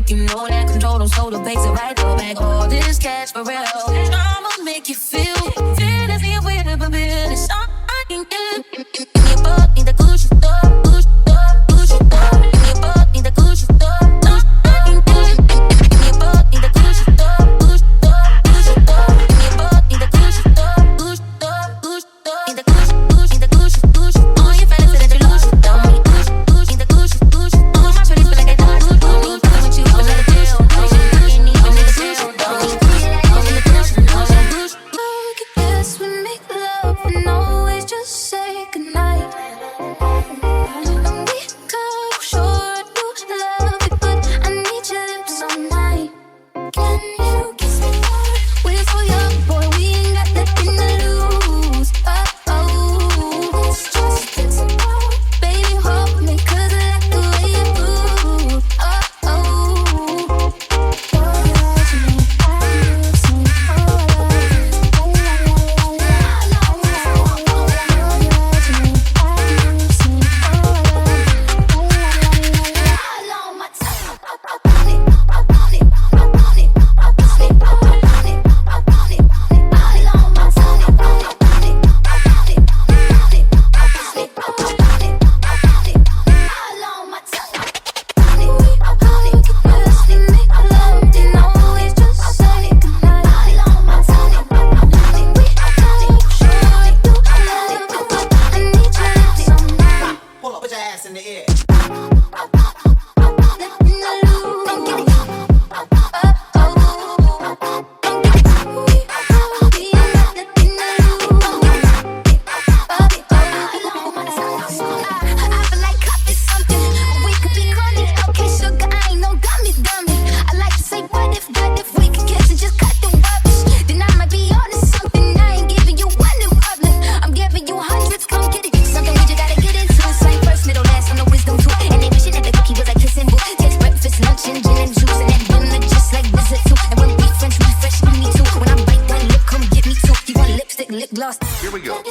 You know that control them, so the basic right though. Back all this cash for real. I'ma make you feel as if we're a billion. It's all I can do. Give me a buck, need the Gucci stuff, Gucci stuff, Gucci stuff. Give me a buck, need the Gucci stuff. I can do. Give me a buck, need the Gucci stuff, Gucci stuff, Gucci stuff. Give me a buck, need the Gucci stuff, Gucci stuff, Gucci stuff. Need the Gucci, Gucci, need the Gucci, Gucci. All your fellas say that you lose it, don't me. Gucci, Gucci, need the Gucci, Gucci. All my shorties feel like they do Gucci, Gucci. With you, I'm like a deal. Gucci, need the Gucci, don't me. Gucci, need the Gucci, Gucci. Yes, we make love and always just say goodnight. And we go sure do love it, but I need your lips all night. Can you kiss me more? We're so young, boy, we ain't got nothing to lose. Let's just get some more. Baby, hold me, 'cause I like the way you move. Pull up, put your ass in the air. Lip gloss. Here we go.